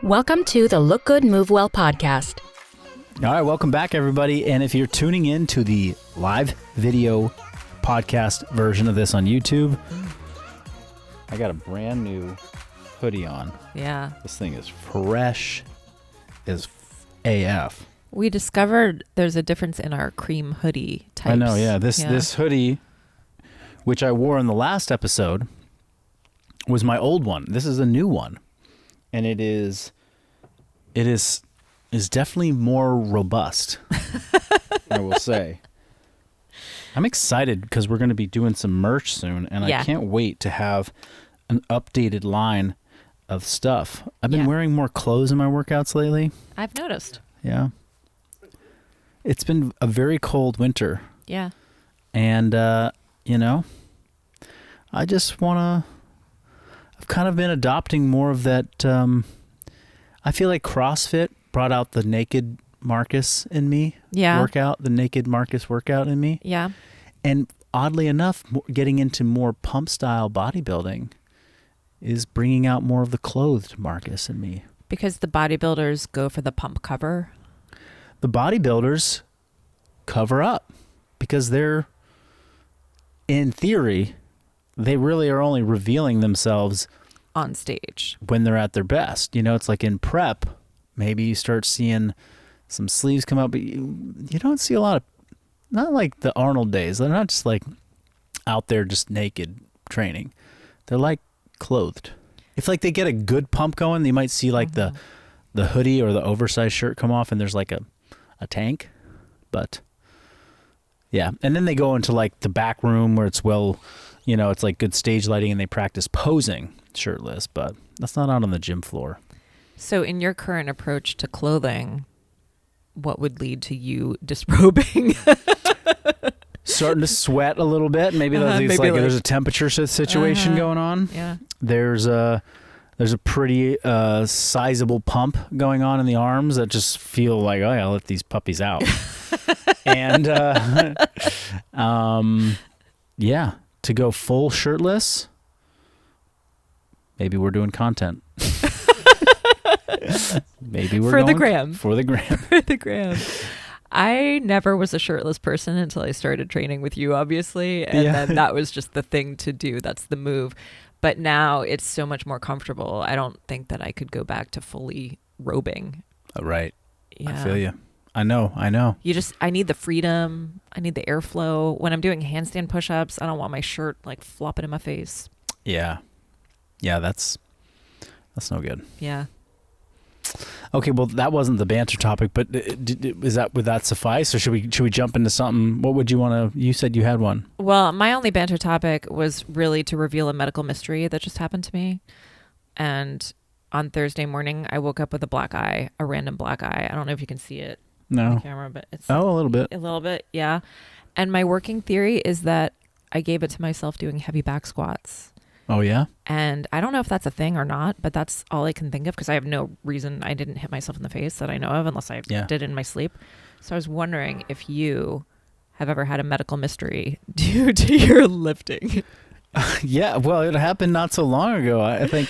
Welcome to the Look Good, Move Well podcast. All right, welcome back, everybody. And if you're tuning in to the live video podcast version of this on YouTube, I got a brand new hoodie on. Yeah. This thing is fresh as AF. We discovered there's a difference in our cream hoodie types. I know, yeah. This hoodie, which I wore in the last episode, was my old one. This is a new one. And it is definitely more robust, I will say. I'm excited because we're going to be doing some merch soon, and I can't wait to have an updated line of stuff. I've been wearing more clothes in my workouts lately. I've noticed. Yeah. It's been a very cold winter. Yeah. And, I just want to... I've kind of been adopting more of that. I feel like CrossFit brought out the naked Marcus in me. Yeah. The naked Marcus workout in me. Yeah. And oddly enough, getting into more pump style bodybuilding is bringing out more of the clothed Marcus in me. Because the bodybuilders go for the pump cover. The bodybuilders cover up because they're, in theory, they really are only revealing themselves on stage when they're at their best. You know, it's like in prep, maybe you start seeing some sleeves come out, but you don't see a lot of, not like the Arnold days. They're not just like out there just naked training. They're like clothed. If like they get a good pump going, you might see like the hoodie or the oversized shirt come off and there's like a tank. But yeah. And then they go into like the back room where it's it's like good stage lighting and they practice posing shirtless, but that's not out on the gym floor. So in your current approach to clothing, what would lead to you disrobing? Starting to sweat a little bit. Maybe, there's a temperature situation going on. Yeah. There's a pretty sizable pump going on in the arms that just feel like, oh yeah, I'll let these puppies out. And yeah. To go full shirtless, maybe we're doing content. Maybe we're for the gram. For the gram. For the gram. I never was a shirtless person until I started training with you, obviously. And then that was just the thing to do. That's the move. But now it's so much more comfortable. I don't think that I could go back to fully robing. Right. Yeah. I feel you. I know. I need the freedom. I need the airflow. When I'm doing handstand push-ups, I don't want my shirt like flopping in my face. Yeah. Yeah, that's no good. Yeah. Okay, well, that wasn't the banter topic, but would that suffice, or should we jump into something? What would you want to? You said you had one. Well, my only banter topic was really to reveal a medical mystery that just happened to me, and on Thursday morning, I woke up with a random black eye. I don't know if you can see it. No. On the camera, but it's a little bit. A little bit, yeah. And my working theory is that I gave it to myself doing heavy back squats. Oh, yeah? And I don't know if that's a thing or not, but that's all I can think of because I have no reason I didn't hit myself in the face that I know of unless I did it in my sleep. So I was wondering if you have ever had a medical mystery due to your lifting. Yeah, well, it happened not so long ago. I think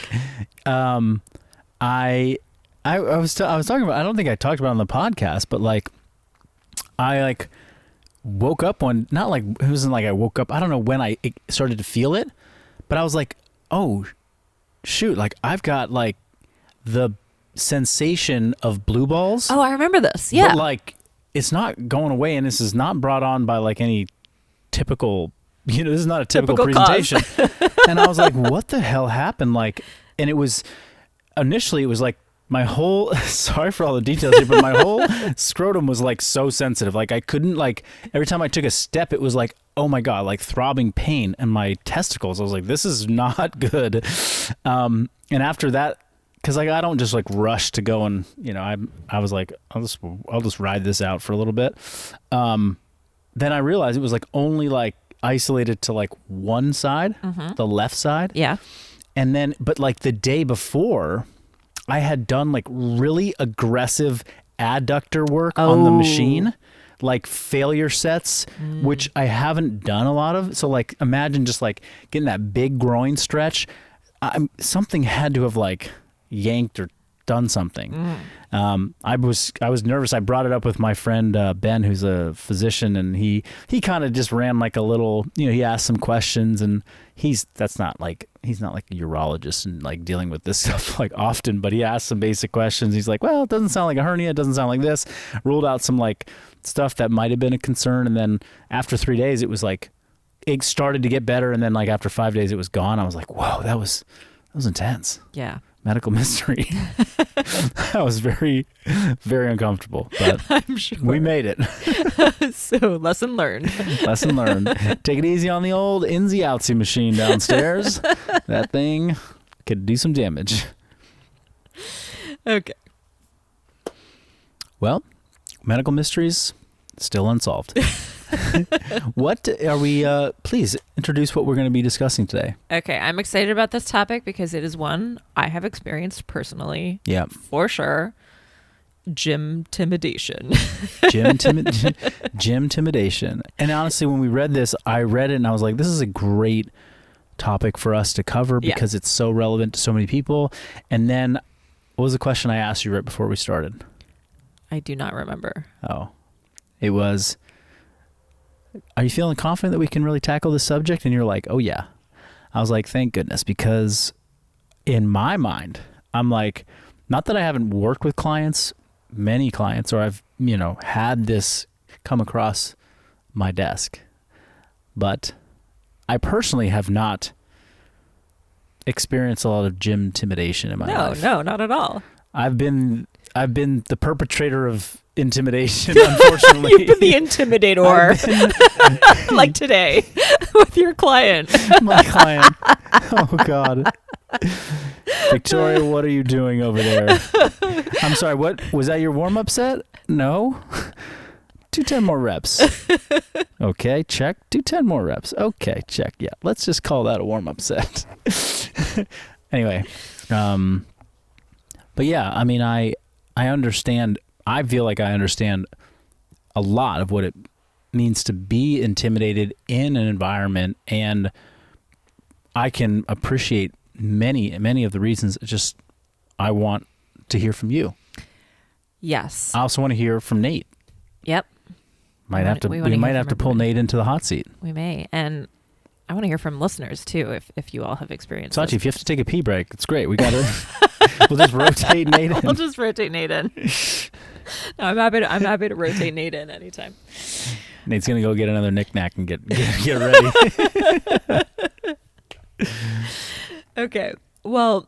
I was talking about, I don't think I talked about it on the podcast, but like I woke up it wasn't like I woke up, I don't know when I started to feel it, but I was like, oh shoot, like I've got like the sensation of blue balls. Oh, I remember this. Yeah. But like it's not going away, and this is not brought on by like any typical, this is not a typical presentation. And I was like, what the hell happened? Like, and initially it was like my whole, sorry for all the details here, but my whole scrotum was like so sensitive. Like I couldn't, like every time I took a step, it was like, oh my God, like throbbing pain in my testicles. I was like, this is not good. And after that, cause like, I don't just like rush to go and, I was like, I'll just ride this out for a little bit. Then I realized it was like only like isolated to like one side, the left side. Yeah. And then, but like the day before, I had done like really aggressive adductor work on the machine, like failure sets, which I haven't done a lot of. So like, imagine just like getting that big groin stretch. Something had to have like yanked or done something. I was nervous. I brought it up with my friend Ben, who's a physician, and he kind of just ran like a little, he asked some questions, and he's not like a urologist and like dealing with this stuff like often, but he asked some basic questions. He's like, well, it doesn't sound like a hernia, it doesn't sound like this. Ruled out some like stuff that might have been a concern, and then after 3 days it was like it started to get better, and then like after 5 days it was gone. I was like, whoa, that was intense. Yeah. Medical mystery. I was very, very uncomfortable, but I'm sure we made it. So lesson learned. Lesson learned. Take it easy on the old insy outsy machine downstairs. That thing could do some damage. Okay. Well, medical mysteries still unsolved. What are we, please introduce what we're going to be discussing today. Okay, I'm excited about this topic because it is one I have experienced personally. Yeah. For sure. Gymtimidation. Gymtimidation. And honestly, when we read this, I read it and I was like, this is a great topic for us to cover because it's so relevant to so many people. And then what was the question I asked you right before we started? I do not remember. Oh, it was, are you feeling confident that we can really tackle this subject? And you're like, oh yeah. I was like, thank goodness, because in my mind, I'm like, not that I haven't worked with many clients, or I've, had this come across my desk, but I personally have not experienced a lot of gymtimidation in my life. No, not at all. I've been the perpetrator of intimidation, unfortunately. You've been the intimidator. Like today with your client. My client. Oh, God. Victoria, what are you doing over there? I'm sorry, what? Was that your warm-up set? No? Do 10 more reps. Okay, check. Do 10 more reps. Okay, check. Yeah, let's just call that a warm-up set. Anyway, but yeah, I mean, I understand. I feel like I understand a lot of what it means to be intimidated in an environment, and I can appreciate many of the reasons. Just I want to hear from you. Yes. I also want to hear from Nate. Yep. We might have to pull Nate into the hot seat. We may, and I want to hear from listeners too, if you all have experienced. Sachi, if you have to take a pee break, it's great. We got to. We'll just rotate Nate in. We'll just rotate Nate in. No, I'm happy to rotate Nate in anytime. Nate's gonna go get another knick-knack and get ready. Okay. Well,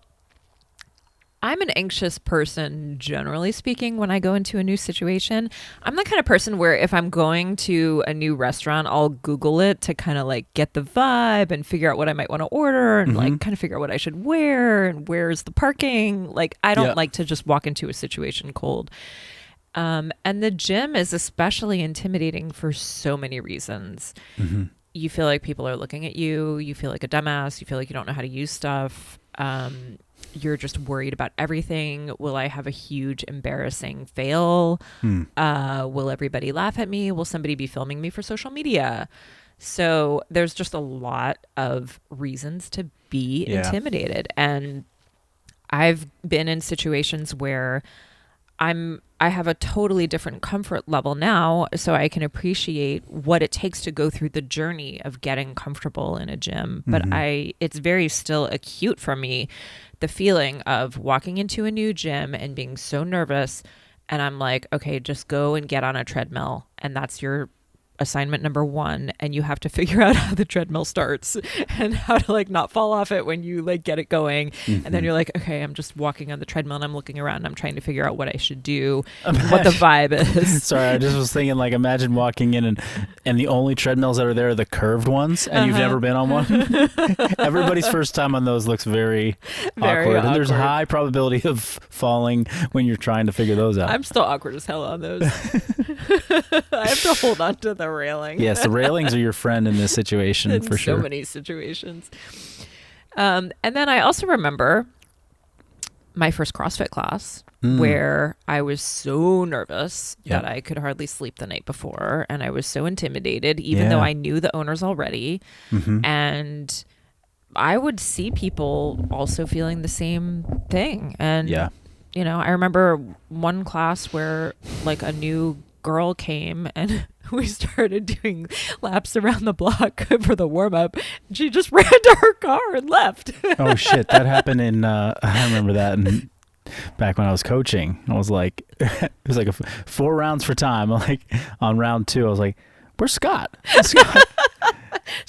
I'm an anxious person, generally speaking, when I go into a new situation. I'm the kind of person where if I'm going to a new restaurant, I'll Google it to kind of like get the vibe and figure out what I might want to order and like kind of figure out what I should wear and where's the parking. Like, I don't like to just walk into a situation cold. And the gym is especially intimidating for so many reasons. You feel like people are looking at you. You feel like a dumbass. You feel like you don't know how to use stuff. You're just worried about everything. Will I have a huge embarrassing fail? Will everybody laugh at me? Will somebody be filming me for social media? So there's just a lot of reasons to be intimidated. And I've been in situations where I have a totally different comfort level now, so I can appreciate what it takes to go through the journey of getting comfortable in a gym. But it's very still acute for me, the feeling of walking into a new gym and being so nervous. And I'm like, okay, just go and get on a treadmill. And that's your assignment number 1, and you have to figure out how the treadmill starts and how to like not fall off it when you like get it going. And then you're like, okay, I'm just walking on the treadmill and I'm looking around and I'm trying to figure out what I should do, what the vibe is. Sorry, I just was thinking, like, imagine walking in and the only treadmills that are there are the curved ones, and you've never been on one. Everybody's first time on those looks very awkward, and there's a high probability of falling when you're trying to figure those out. I'm still awkward as hell on those. I have to hold on to the railing. Yes, the railings are your friend in this situation, for sure. So many situations. And then I also remember my first CrossFit class where I was so nervous that I could hardly sleep the night before, and I was so intimidated, even though I knew the owners already. And I would see people also feeling the same thing. And I remember one class where like a new girl came and we started doing laps around the block for the warm up. She just ran to her car and left. Oh shit, that happened in I remember that back when I was coaching. I was like it was like 4 rounds for time. Like on round 2 I was like, where's Scott? Where's Scott?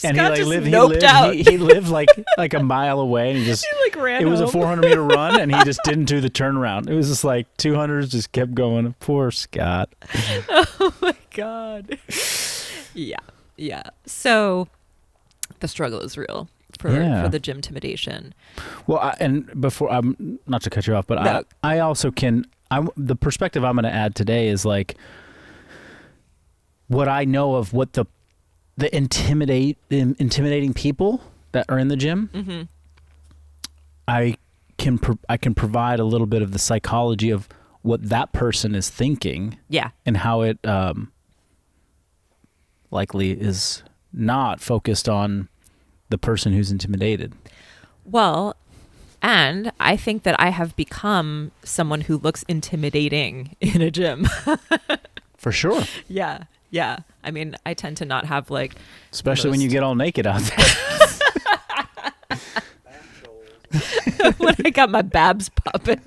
And Scott just noped out. He lived like a mile away, and he like ran it was home. a 400-meter run, and he just didn't do the turnaround. It was just like 200s just kept going. Poor Scott. Oh my God. Yeah. So the struggle is real for the Gymtimidation. Well, and before, I'm not to cut you off, but No. I also the perspective I'm going to add today is like what I know of what the intimidating people that are in the gym. Mm-hmm. I can provide a little bit of the psychology of what that person is thinking. Yeah. And how it likely is not focused on the person who's intimidated. Well, and I think that I have become someone who looks intimidating in a gym. For sure. Yeah. I mean, I tend to not have like... Especially when you get all naked out there. when I got my babs popping.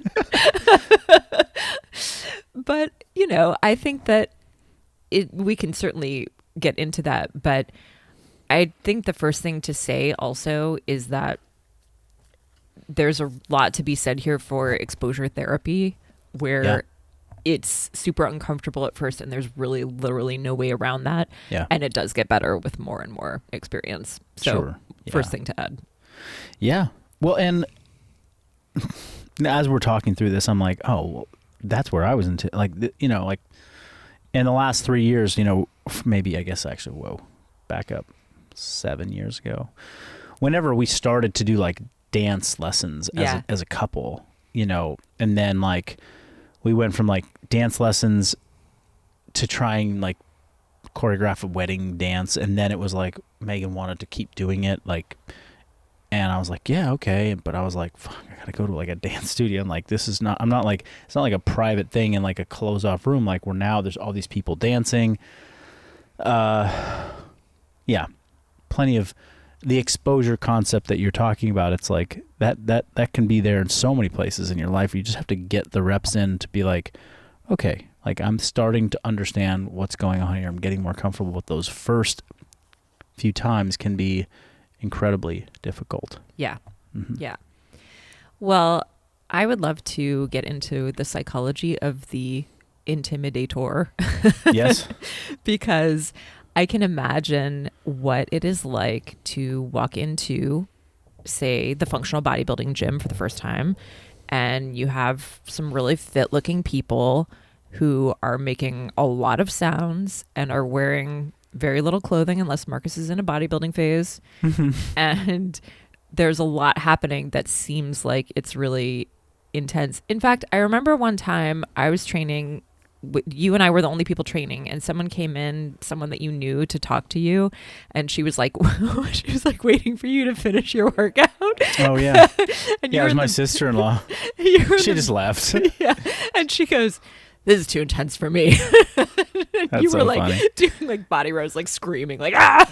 But, I think that we can certainly get into that. But I think the first thing to say also is that there's a lot to be said here for exposure therapy, where it's super uncomfortable at first and there's really literally no way around that. Yeah. And it does get better with more and more experience. So Sure. first thing to add. Yeah. Well, and as we're talking through this, I'm like, oh, well, that's where I was into, like, like in the last 3 years, maybe, I guess actually, back up 7 years ago, whenever we started to do like dance lessons as a couple, and then like we went from like dance lessons to trying like choreograph a wedding dance. And then it was like Megan wanted to keep doing it. Like, and I was like, yeah, okay. But I was like, fuck, I gotta go to like a dance studio. And like, it's not like a private thing in like a closed off room. Like there's all these people dancing. Yeah, plenty of the exposure concept that you're talking about. It's like that can be there in so many places in your life. You just have to get the reps in to be like, okay, like I'm starting to understand what's going on here. I'm getting more comfortable with those first few times can be incredibly difficult. Yeah. Mm-hmm. Yeah. Well, I would love to get into the psychology of the intimidator. Yes. Because I can imagine what it is like to walk into, say, the functional bodybuilding gym for the first time, and you have some really fit looking people who are making a lot of sounds and are wearing very little clothing unless Marcus is in a bodybuilding phase. And there's a lot happening that seems like it's really intense. In fact, I remember one time I was training, you and I were the only people training, and someone came in, someone that you knew, to talk to you, and she was like waiting for you to finish your workout. Oh yeah. And yeah, it was my sister-in-law. She just left. Yeah. And she goes, this is too intense for me. That's you were so like funny. doing like body rows, like screaming, like ah.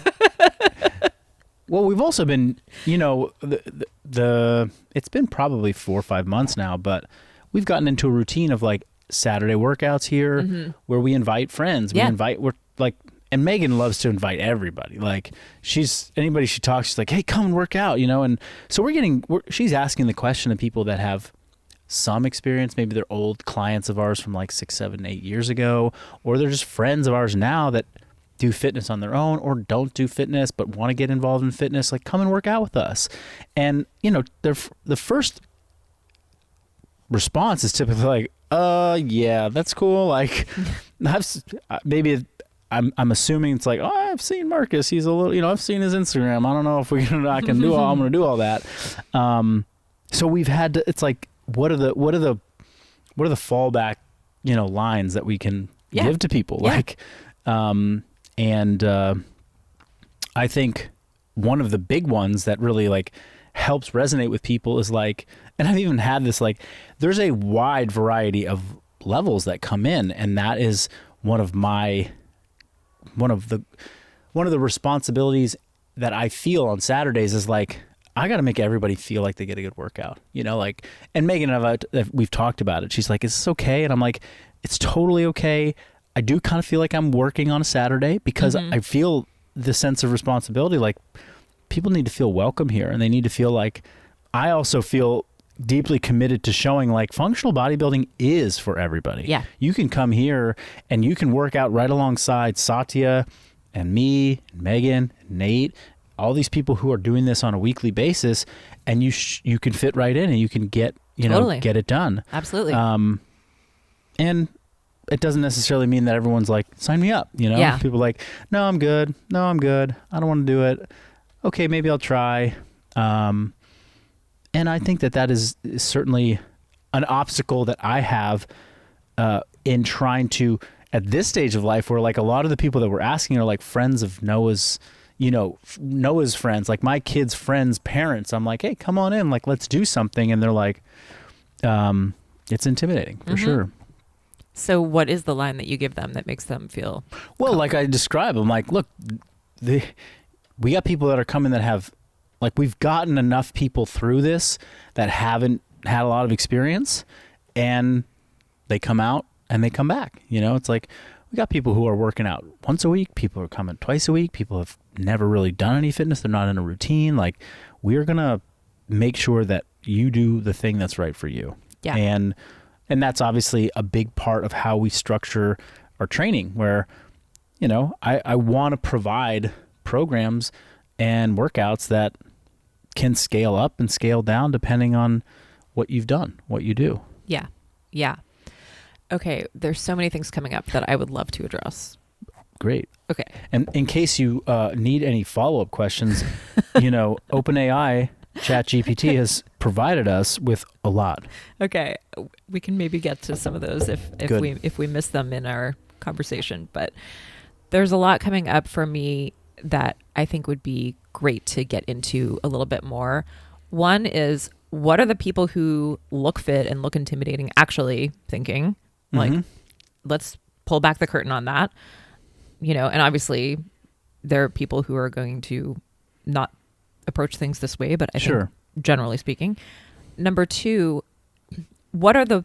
Well, we've also been, the it's been probably 4 or 5 months now, but we've gotten into a routine of like Saturday workouts here where we invite friends. And Megan loves to invite everybody. Like anybody she talks, she's like, hey, come and work out, and so she's asking the question of people that have some experience. Maybe they're old clients of ours from like 6, 7, 8 years ago, or they're just friends of ours now that do fitness on their own or don't do fitness but want to get involved in fitness. Like, come and work out with us. And the first response is typically like, yeah, that's cool. Like, maybe I'm assuming it's like, oh, I've seen Marcus. He's a little, I've seen his Instagram. I don't know if I'm going to do all that. So we've had to, it's like, what are the fallback, lines that we can give to people? Yeah. Like, and I think one of the big ones that really like helps resonate with people is like, and I've even had this, like, there's a wide variety of levels that come in, and that is one of the responsibilities that I feel on Saturdays is like, I got to make everybody feel like they get a good workout, you know, like, and Megan and I, we've talked about it. She's like, is this okay? And I'm like, it's totally okay. I do kind of feel like I'm working on a Saturday because I feel the sense of responsibility. Like, people need to feel welcome here, and they need to feel like, I also feel deeply committed to showing like functional bodybuilding is for everybody. Yeah. You can come here and you can work out right alongside Satya and me, and Megan, and Nate, all these people who are doing this on a weekly basis, and you can fit right in and you can get, get it done. Absolutely. And it doesn't necessarily mean that everyone's like, sign me up, Yeah. People are like, no, I'm good. No, I'm good. I don't want to do it. Okay, maybe I'll try. And I think that is certainly an obstacle that I have in trying to, at this stage of life, where like a lot of the people that we're asking are like friends of Noah's, Noah's friends, like my kids' friends' parents. I'm like, hey, come on in, like, let's do something. And they're like, it's intimidating for sure. So what is the line that you give them that makes them feel well, like I describe, I'm like, look, we got people that are coming that have, like, we've gotten enough people through this that haven't had a lot of experience, and they come out and they come back. It's like, we got people who are working out once a week. People are coming twice a week. People have never really done any fitness. They're not in a routine. Like, we're going to make sure that you do the thing that's right for you. Yeah. And that's obviously a big part of how we structure our training, where, I want to provide programs and workouts that can scale up and scale down depending on what you've done, what you do. Yeah. Yeah. Okay. There's so many things coming up that I would love to address. Great. Okay. And in case you need any follow-up questions, OpenAI ChatGPT has provided us with a lot. Okay. We can maybe get to some of those if we miss them in our conversation, but there's a lot coming up for me that I think would be great to get into a little bit more. One is, what are the people who look fit and look intimidating actually thinking? Like, let's pull back the curtain on that. And obviously there are people who are going to not approach things this way, but I think generally speaking. Number two, what are the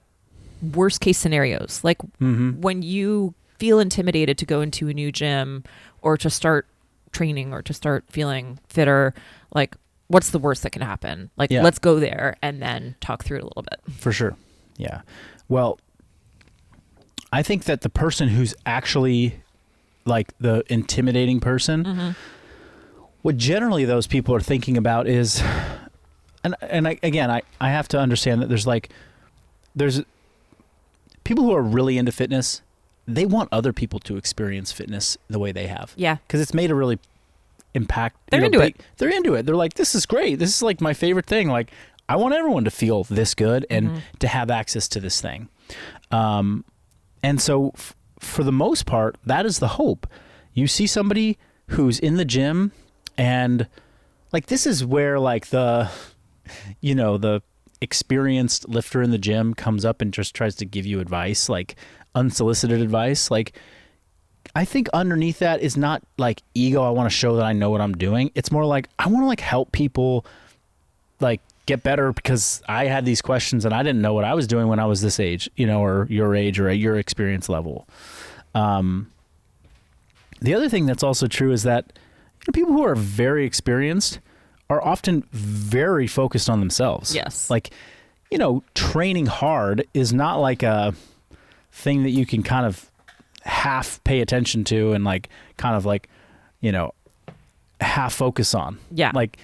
worst case scenarios? Like when you feel intimidated to go into a new gym or to start training or to start feeling fitter, like, what's the worst that can happen? Like, let's go there and then talk through it a little bit. For sure. Yeah. Well, I think that the person who's actually like the intimidating person, what generally those people are thinking about is, and I have to understand that there's people who are really into fitness. They want other people to experience fitness the way they have. Yeah. Because it's made a really impact. They're into it. They're into it. They're like, this is great. This is like my favorite thing. Like, I want everyone to feel this good and to have access to this thing. And so for the most part, that is the hope. You see somebody who's in the gym, and like, this is where like the experienced lifter in the gym comes up and just tries to give you advice, like unsolicited advice. Like, I think underneath that is not like ego. I want to show that I know what I'm doing. It's more like, I want to like help people like get better, because I had these questions and I didn't know what I was doing when I was this age, or your age or at your experience level. The other thing that's also true is that people who are very experienced are often very focused on themselves. Yes. Like, training hard is not like a thing that you can kind of half pay attention to and like kind of like, half focus on. Yeah. Like,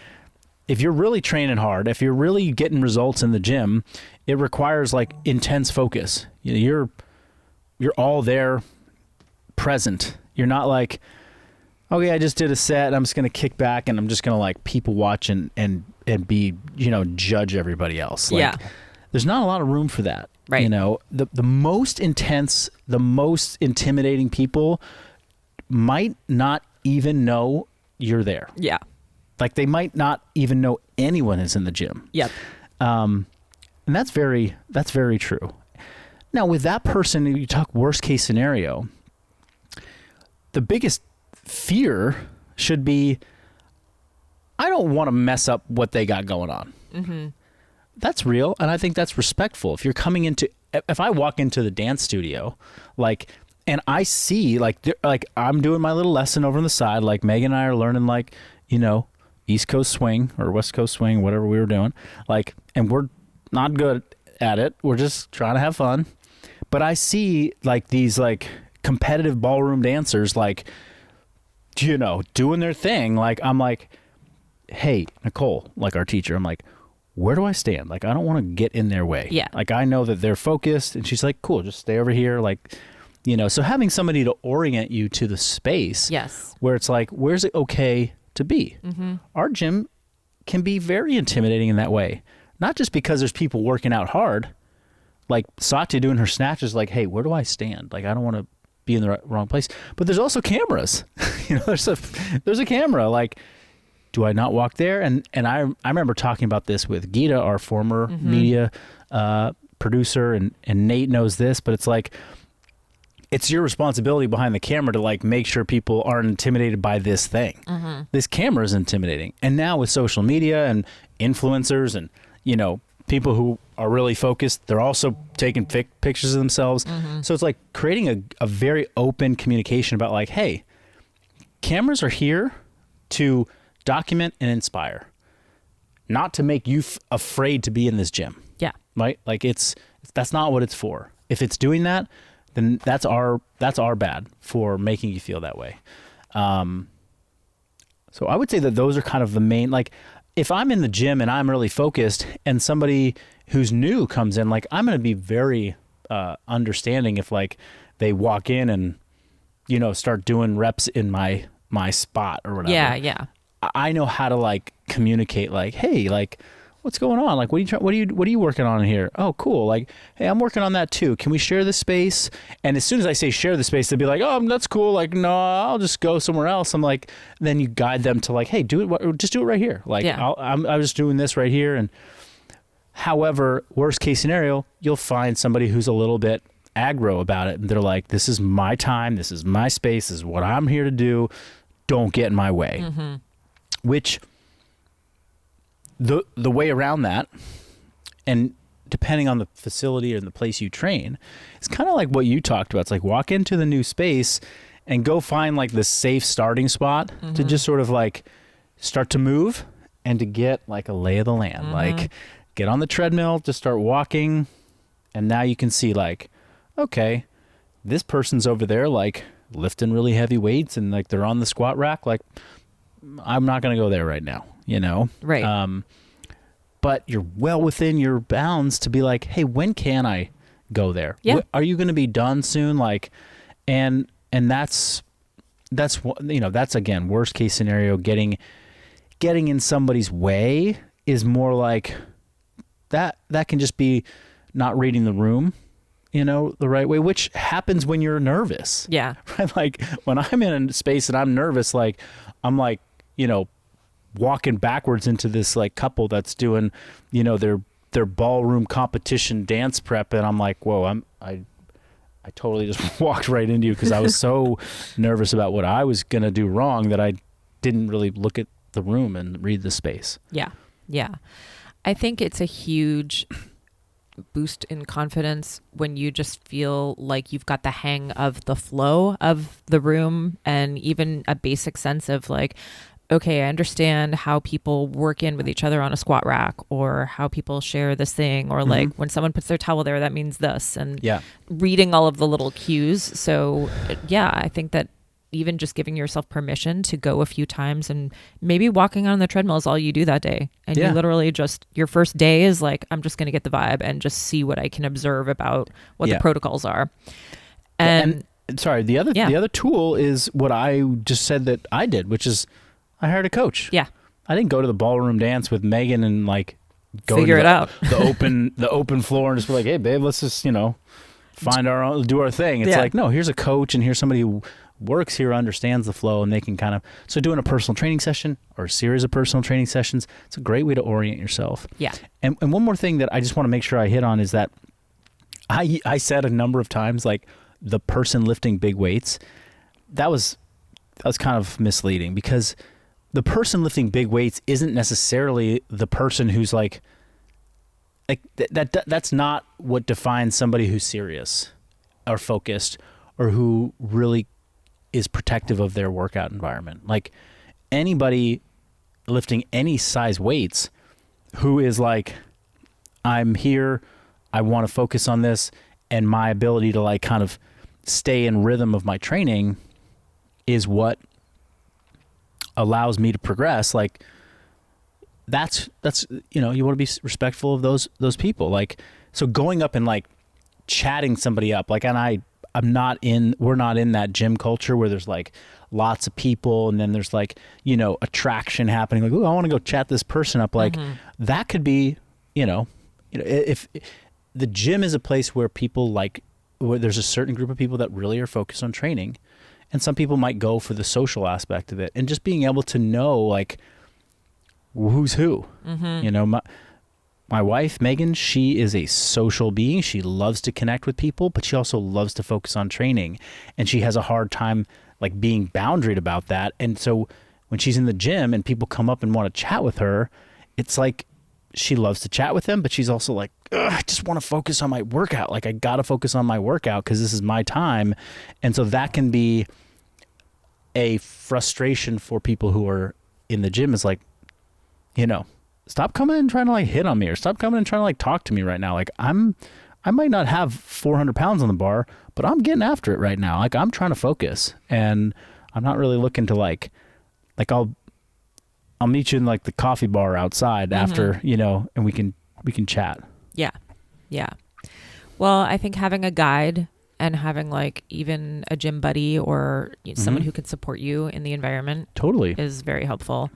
if you're really training hard, if you're really getting results in the gym, it requires like intense focus. You're all there, present. You're not like, okay, I just did a set, I'm just going to kick back and I'm just going to like people watch and be, judge everybody else. Like, there's not a lot of room for that. Right. The most intense, the most intimidating people might not even know you're there. Yeah. Like, they might not even know anyone is in the gym. Yep. And that's very true. Now, with that person, you talk worst case scenario, the biggest fear should be, I don't want to mess up what they got going on. Mm-hmm. That's real, and I think that's respectful. If I walk into the dance studio, like, and I see, like I'm doing my little lesson over on the side, like Megan and I are learning, like, East Coast swing or West Coast swing, whatever we were doing, like, and we're not good at it. We're just trying to have fun. But I see, like, these, like, competitive ballroom dancers, like, doing their thing. Like, I'm like, hey, Nicole, like our teacher, I'm like, where do I stand? Like, I don't want to get in their way. Yeah. Like, I know that they're focused. And she's like, cool, just stay over here. Like, so having somebody to orient you to the space. Yes. Where it's like, where's it okay to be? Mm-hmm. Our gym can be very intimidating in that way. Not just because there's people working out hard. Like Satya doing her snatches, like, hey, where do I stand? Like, I don't want to be in the wrong place. But there's also cameras. There's a camera. Like, do I not walk there? And I remember talking about this with Geeta, our former media producer, and Nate knows this, but it's like, it's your responsibility behind the camera to, like, make sure people aren't intimidated by this thing. Mm-hmm. This camera is intimidating. And now with social media and influencers and, people who are really focused, they're also taking pictures of themselves. Mm-hmm. So it's like creating a very open communication about, like, hey, cameras are here to document and inspire, not to make you afraid to be in this gym. Yeah. Right? Like, that's not what it's for. If it's doing that, then that's our bad for making you feel that way. So I would say that those are kind of the main, like, if I'm in the gym and I'm really focused and somebody who's new comes in, like, I'm going to be very understanding if, like, they walk in and, start doing reps in my spot or whatever. Yeah. I know how to, like, communicate, like, hey, like, what's going on? Like, what are you working on here? Oh, cool. Like, hey, I'm working on that too. Can we share the space? And as soon as I say share the space, they'll be like, oh, that's cool. Like, no, I'll just go somewhere else. I'm like, then you guide them to, like, hey, just do it right here. Like, yeah. I'm just doing this right here. And however, worst case scenario, you'll find somebody who's a little bit aggro about it. And they're like, this is my time. This is my space. This is what I'm here to do. Don't get in my way. Mm-hmm. Which, the way around that, and depending on the facility or the place you train, it's kind of like what you talked about. It's like, walk into the new space and go find, like, the safe starting spot to just sort of, like, start to move and to get, like, a lay of the land. Like, get on the treadmill, just start walking, and now you can see, like, okay, this person's over there, like, lifting really heavy weights, and, like, they're on the squat rack. Like, I'm not going to go there right now. Right. But you're well within your bounds to be like, hey, when can I go there? Yeah. Are you going to be done soon? Like, and that's again, worst case scenario. Getting in somebody's way is more like that can just be not reading the room, the right way, which happens when you're nervous. Yeah. Right. Like, when I'm in a space and I'm nervous, like, I'm like, walking backwards into this, like, couple that's doing, their ballroom competition dance prep, and I'm like, whoa, I totally just walked right into you because I was so nervous about what I was gonna do wrong that I didn't really look at the room and read the space. Yeah. I think it's a huge boost in confidence when you just feel like you've got the hang of the flow of the room, and even a basic sense of, like, okay, I understand how people work in with each other on a squat rack, or how people share this thing, or like when someone puts their towel there, that means this, and reading all of the little cues. So yeah, I think that even just giving yourself permission to go a few times, and maybe walking on the treadmill is all you do that day. And you literally just, your first day is like, I'm just going to get the vibe and just see what I can observe about what the protocols are. And sorry, the other tool is what I just said that I did, which is, I hired a coach. Yeah. I didn't go to the ballroom dance with Megan and, like, go figure it out. the open floor and just be like, hey, babe, let's just, do our thing. It's like, no, here's a coach, and here's somebody who works here understands the flow, and they can kind of, so doing a personal training session or a series of personal training sessions, it's a great way to orient yourself. Yeah. And one more thing that I just want to make sure I hit on is that I said a number of times, like, the person lifting big weights, that was kind of misleading, because the person lifting big weights isn't necessarily the person who's like that's not what defines somebody who's serious or focused or who really is protective of their workout environment. Like, anybody lifting any size weights who is like, I'm here, I want to focus on this, and my ability to like kind of stay in rhythm of my training is what allows me to progress. Like, that's you know, you want to be respectful of those people. Like, so going up and like chatting somebody up, like, and we're not in that gym culture where there's like lots of people and then there's like, you know, attraction happening, like, oh, I want to go chat this person up. Like, that could be, you know, if the gym is a place where people like, where there's a certain group of people that really are focused on training, and some people might go for the social aspect of it, and just being able to know like who's who. You know, my wife, Megan, she is a social being. She loves to connect with people, but she also loves to focus on training, and she has a hard time like being boundaried about that. And so when she's in the gym and people come up and want to chat with her, it's like she loves to chat with them, but she's also like, I just want to focus on my workout. Like, I got to focus on my workout because this is my time. And so that can be a frustration for people who are in the gym. Is like, you know, stop coming and trying to like hit on me, or stop coming and trying to like talk to me right now. Like, I might not have 400 pounds on the bar, but I'm getting after it right now. Like, I'm trying to focus, and I'm not really looking to like I'll meet you in like the coffee bar outside after, you know, and we can chat. Yeah. Yeah. Well, I think having a guide and having like even a gym buddy or someone who can support you in the environment totally is very helpful.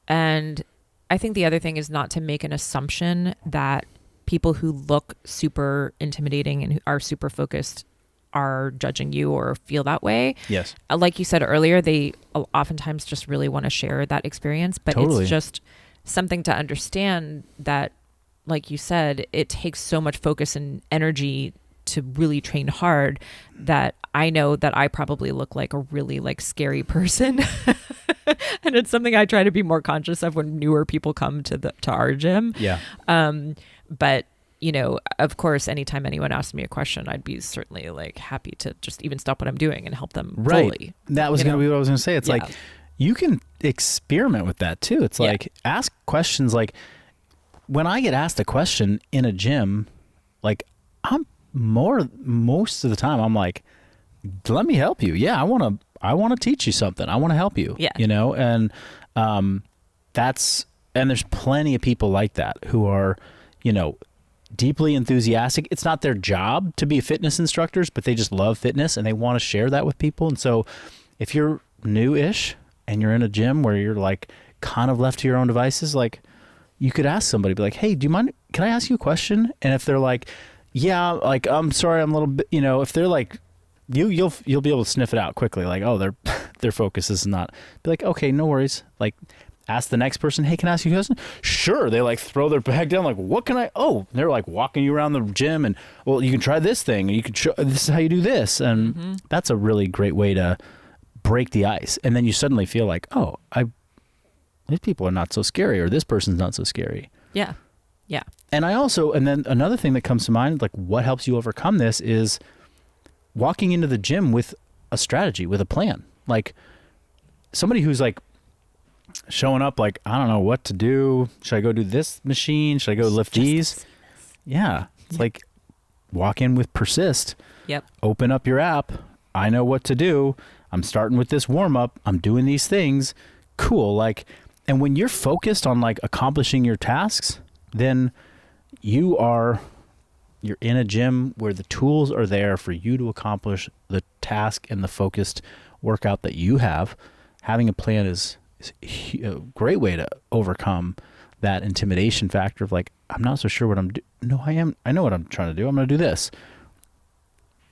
And I think the other thing is not to make an assumption that people who look super intimidating and who are super focused are judging you or feel that way. Yes. Like you said earlier, they oftentimes just really want to share that experience, but totally. It's just something to understand that, like you said, it takes so much focus and energy to really train hard that I know that I probably look like a really like scary person. And it's something I try to be more conscious of when newer people come to our gym. Yeah. But you know, of course, anytime anyone asks me a question, I'd be certainly like happy to just even stop what I'm doing and help them fully. That was going to be what I was going to say. It's like, you can experiment with that too. It's like, ask questions. Like, when I get asked a question in a gym, like, most of the time I'm like, let me help you. Yeah. I want to teach you something. I want to help you, you know? And, and there's plenty of people like that who are, you know, deeply enthusiastic. It's not their job to be fitness instructors, but they just love fitness and they want to share that with people. And so if you're new-ish and you're in a gym where you're like kind of left to your own devices, like, you could ask somebody, be like, hey, do you mind, can I ask you a question? And if they're like, yeah, like, I'm sorry, I'm a little bit, you know, if they're like, you'll be able to sniff it out quickly. Like, oh, their focus is not, be like, okay, no worries. Like, ask the next person, hey, can I ask you a question? Sure. They like throw their bag down, like, what can I, they're like walking you around the gym and, well, you can try this thing, and you can this is how you do this. And that's a really great way to break the ice. And then you suddenly feel like, oh, these people are not so scary, or this person's not so scary. Yeah. Yeah. And then another thing that comes to mind, like, what helps you overcome this is walking into the gym with a strategy, with a plan. Like, somebody who's like showing up like, I don't know what to do. Should I go do this machine? Should I go lift these? Yeah. It's like, walk in with Persist. Yep. Open up your app. I know what to do. I'm starting with this warm up. I'm doing these things. Cool. Like, and when you're focused on like accomplishing your tasks, then you're in a gym where the tools are there for you to accomplish the task and the focused workout that you have. Having a plan is a great way to overcome that intimidation factor of like, I'm not so sure what I'm doing. No, I know what I'm trying to do. I'm going to do this.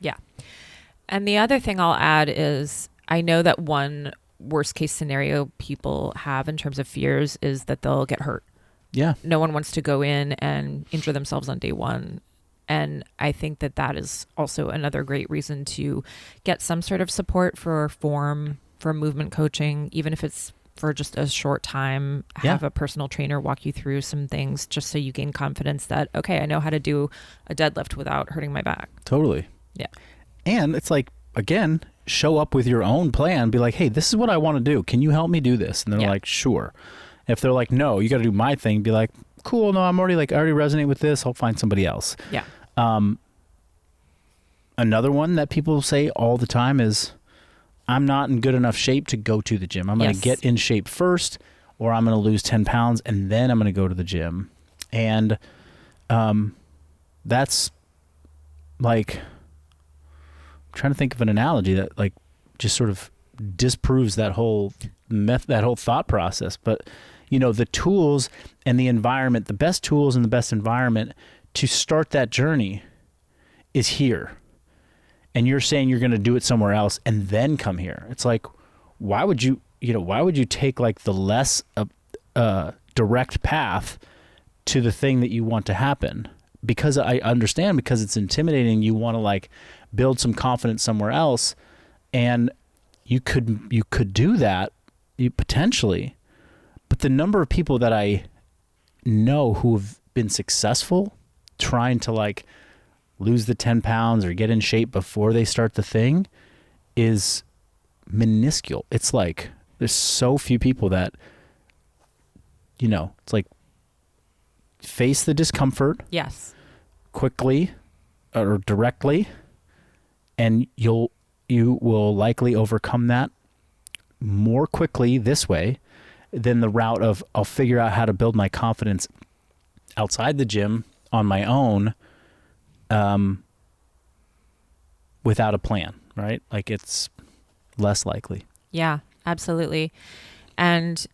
Yeah. And the other thing I'll add is I know that one worst case scenario people have in terms of fears is that they'll get hurt. Yeah. No one wants to go in and injure themselves on day one. And I think that that is also another great reason to get some sort of support for form, for movement coaching, even if it's for just a short time. Have a personal trainer walk you through some things just so you gain confidence that, okay, I know how to do a deadlift without hurting my back. Totally. Yeah. And it's like, again, show up with your own plan. Be like, hey, this is what I want to do. Can you help me do this? And they're like, sure. If they're like, no, you got to do my thing, be like, cool. No, I already resonate with this. I'll find somebody else. Yeah. Another one that people say all the time is, I'm not in good enough shape to go to the gym. I'm going to get in shape first, or I'm going to lose 10 pounds and then I'm going to go to the gym. And that's like, I'm trying to think of an analogy that like just sort of disproves that whole that whole thought process. But you know, the tools and the environment, the best tools and the best environment to start that journey is here. And you're saying you're going to do it somewhere else and then come here. It's like, why would you take like the less direct path to the thing that you want to happen? Because I understand, because it's intimidating, you want to like build some confidence somewhere else, and you could do that, potentially. But the number of people that I know who have been successful trying to like lose the 10 pounds or get in shape before they start the thing is minuscule. It's like there's so few people that, you know, it's like face the discomfort. Yes. Quickly or directly, and you will likely overcome that more quickly this way than the route of I'll figure out how to build my confidence outside the gym on my own without a plan, right? Like it's less likely. Yeah, absolutely. And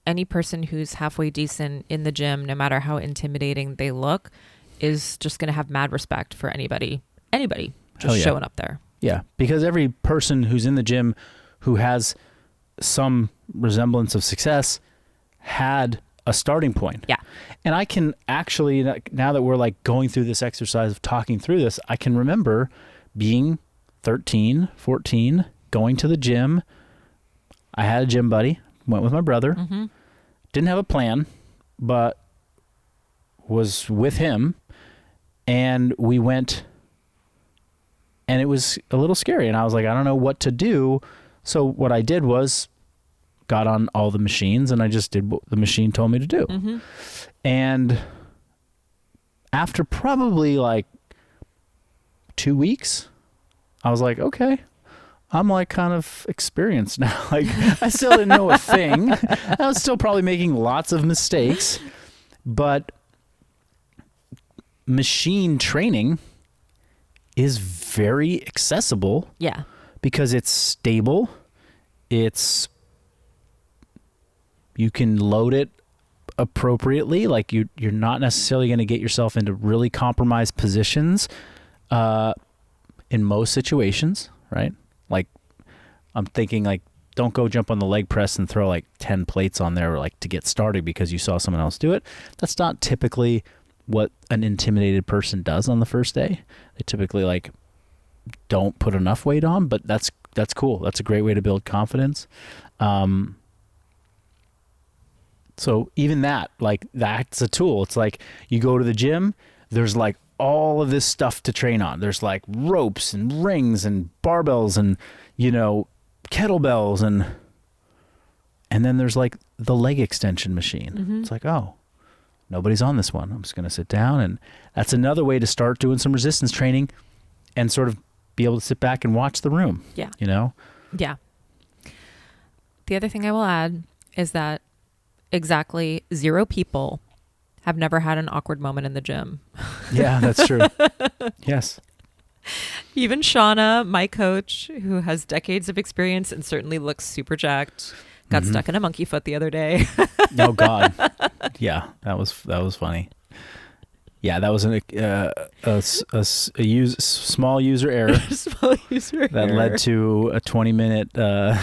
any person who's halfway decent in the gym, no matter how intimidating they look, is just going to have mad respect for anybody just showing up there. Yeah, because every person who's in the gym who has some resemblance of success had a starting point. Yeah. And I can actually, now that we're like going through this exercise of talking through this, I can remember being 13, 14, going to the gym. I had a gym buddy, went with my brother, didn't have a plan, but was with him, and we went, and it was a little scary, and I was like, I don't know what to do. So what I did was got on all the machines, and I just did what the machine told me to do. And after probably like 2 weeks, I was like, okay, I'm like kind of experienced now. Like I still didn't know a thing. I was still probably making lots of mistakes, but machine training is very accessible. Yeah. Because it's stable. You can load it appropriately. Like you're not necessarily going to get yourself into really compromised positions in most situations, right? Like I'm thinking like, don't go jump on the leg press and throw like 10 plates on there like to get started because you saw someone else do it. That's not typically what an intimidated person does on the first day. They typically like don't put enough weight on, but that's cool. That's a great way to build confidence. So even that, like that's a tool. It's like you go to the gym, there's like all of this stuff to train on. There's like ropes and rings and barbells and, you know, kettlebells and then there's like the leg extension machine. It's like, oh, nobody's on this one. I'm just going to sit down, and that's another way to start doing some resistance training and sort of be able to sit back and watch the room. Yeah. You know? Yeah. The other thing I will add is that exactly 0 people have never had an awkward moment in the gym. Yeah, that's true. Yes. Even Shauna, my coach, who has decades of experience and certainly looks super jacked, got stuck in a monkey foot the other day. Oh God. Yeah, that was funny. Yeah, that was a small user error Small user that error. led to a 20-minute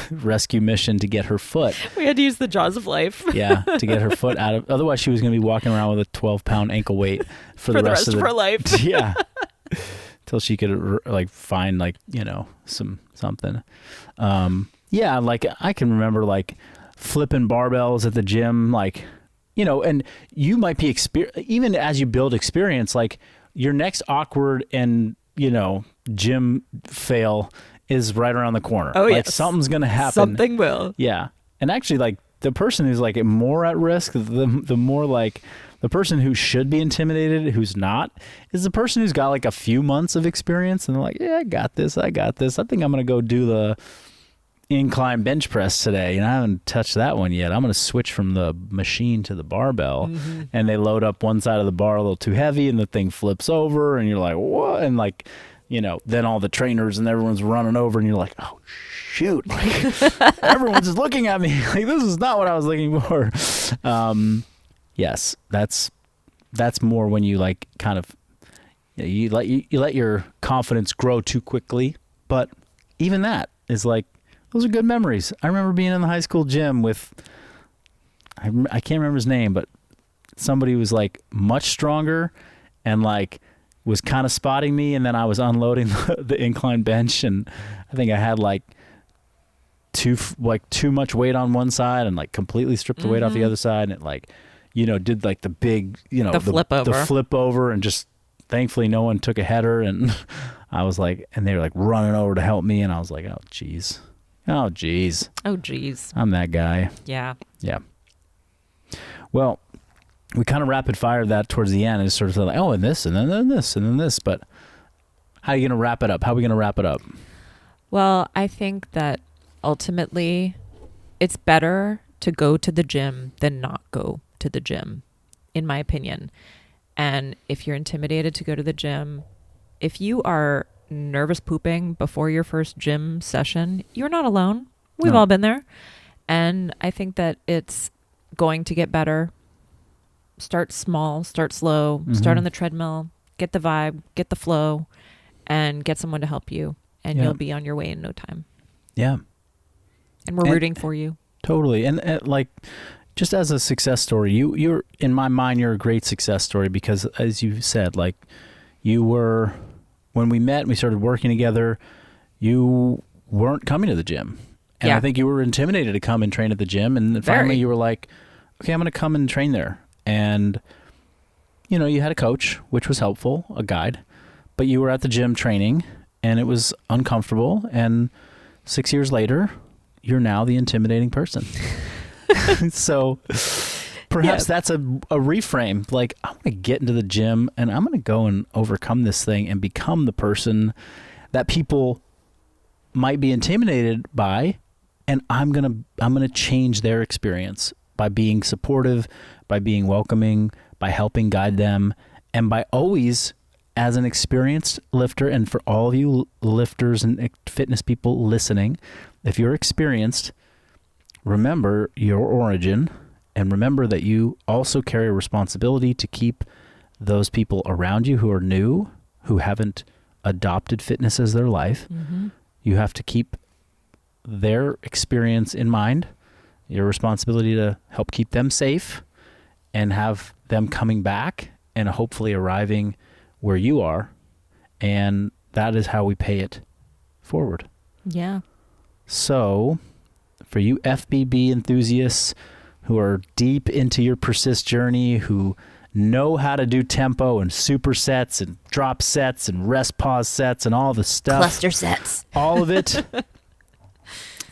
rescue mission to get her foot. We had to use the jaws of life. Yeah, to get her foot out of. Otherwise, she was going to be walking around with a 12-pound ankle weight for the rest of her life. Yeah, till she could find something. Yeah, like I can remember like flipping barbells at the gym, like. And you might be even as you build experience, like your next awkward and, gym fail is right around the corner. Oh, like yes. something's going to happen. Something will. Yeah. And actually like the person who's like more at risk, the more like the person who should be intimidated, who's not, is the person who's got like a few months of experience and they're like, yeah, I got this. I think I'm going to go do the incline bench press today. I haven't touched that one yet. I'm going to switch from the machine to the barbell. Mm-hmm. And they load up one side of the bar a little too heavy and the thing flips over and you're like, what? And like, then all the trainers and everyone's running over and you're like, oh shoot. Like everyone's just looking at me like, this is not what I was looking for. Yes, that's more when you like kind of, you let your confidence grow too quickly. But even that is like, those are good memories. I remember being in the high school gym with, I can't remember his name, but somebody was like much stronger and like was kind of spotting me. And then I was unloading the incline bench. And I think I had like too much weight on one side and like completely stripped the weight off the other side. And it like, did like the big, the flip over and just thankfully no one took a header. And I was like, and they were like running over to help me. And I was like, oh geez. Oh, geez. I'm that guy. Yeah. Yeah. Well, we kind of rapid fired that towards the end. It's sort of like, oh, and this, and then this, and then this. But how are you going to wrap it up? How are we going to wrap it up? Well, I think that ultimately it's better to go to the gym than not go to the gym, in my opinion. And if you're intimidated to go to the gym, if you are nervous pooping before your first gym session, you're not alone. We've all been there. And I think that it's going to get better. Start small, start slow, start on the treadmill, get the vibe, get the flow, and get someone to help you. And you'll be on your way in no time. Yeah. And we're rooting for you. Totally. And like, just as a success story, you're in my mind, you're a great success story because as you said, like you were, when we met and we started working together, you weren't coming to the gym. And I think you were intimidated to come and train at the gym. And then finally you were like, okay, I'm going to come and train there. And, you had a coach, which was helpful, a guide, but you were at the gym training and it was uncomfortable. And 6 years later, you're now the intimidating person. So perhaps that's a reframe. Like, I'm going to get into the gym and I'm going to go and overcome this thing and become the person that people might be intimidated by. And I'm going to change their experience by being supportive, by being welcoming, by helping guide them, and by always, as an experienced lifter, and for all of you lifters and fitness people listening, if you're experienced, remember your origin and remember that you also carry a responsibility to keep those people around you who are new, who haven't adopted fitness as their life. Mm-hmm. You have to keep their experience in mind, your responsibility to help keep them safe and have them coming back and hopefully arriving where you are. And that is how we pay it forward. Yeah. So for you FBB enthusiasts who are deep into your persist journey, who know how to do tempo and supersets and drop sets and rest pause sets and all the stuff. Cluster sets. All of it.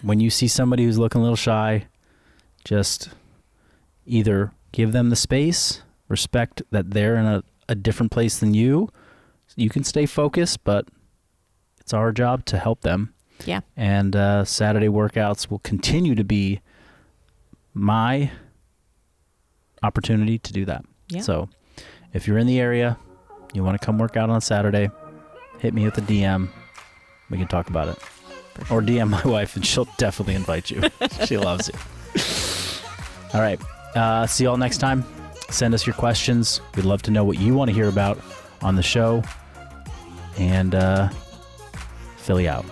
When you see somebody who's looking a little shy, just either give them the space, respect that they're in a different place than you. You can stay focused, but it's our job to help them. Yeah. And Saturday workouts will continue to be my opportunity to do that. Yeah. So if you're in the area, you want to come work out on Saturday, hit me with a DM. We can talk about it. Or DM my wife and she'll definitely invite you. She loves you. All right. See y'all next time. Send us your questions. We'd love to know what you want to hear about on the show. And Philly out.